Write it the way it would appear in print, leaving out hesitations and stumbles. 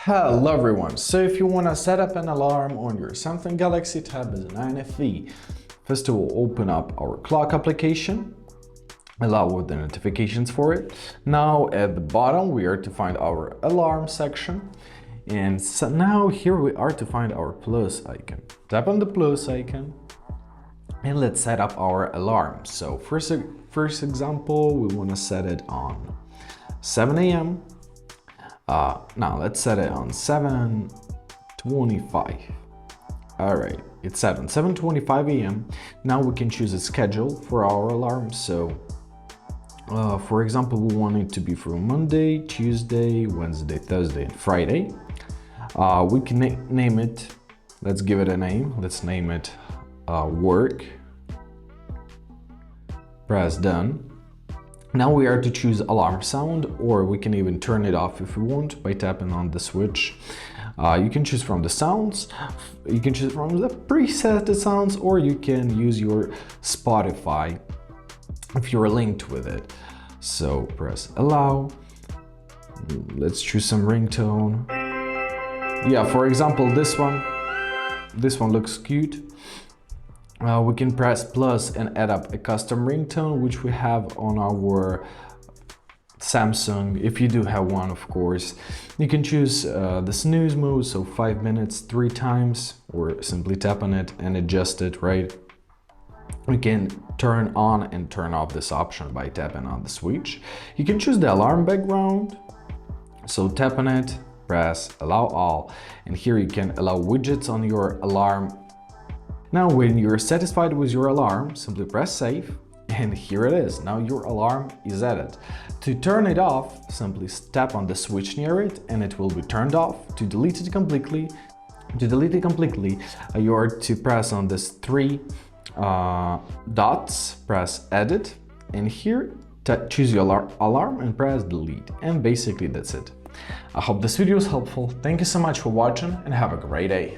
Hello everyone, so if you want to set up an alarm on your Samsung Galaxy Tab as an INFV, first of all open up our clock application, allow with the notifications for it. Now at the bottom we are to find our alarm section, and so now here we are to find our plus icon. Tap on the plus icon and let's set up our alarm. So first example, we want to set it on 7 a.m. Now let's set it on 7:25. Alright, it's set on 7:25 a.m. Now we can choose a schedule for our alarm. So for example, we want it to be for Monday, Tuesday, Wednesday, Thursday, and Friday. We can name it, let's give it a name. Let's name it work. Press done. Now we are to choose alarm sound, or we can even turn it off if we want by tapping on the switch. You can choose from the sounds, you can choose from the preset sounds, or you can use your Spotify if you're linked with it. So press allow. Let's choose some ringtone. Yeah, for example, this one looks cute. We can press plus and add up a custom ringtone, which we have on our Samsung. If you do have one, of course, you can choose the snooze mode, so 5 minutes 3 times, or simply tap on it and adjust it, right? We can turn on and turn off this option by tapping on the switch. You can choose the alarm background, so tap on it, press allow all, and here you can allow widgets on your alarm. Now when you're satisfied with your alarm, simply press save, and here it is. Now your alarm is added. To turn it off, simply tap on the switch near it and it will be turned off. To delete it completely, you are to press on this 3 dots, press edit, and here choose your alarm and press delete, and basically that's it. I hope this video was helpful. Thank you so much for watching and have a great day.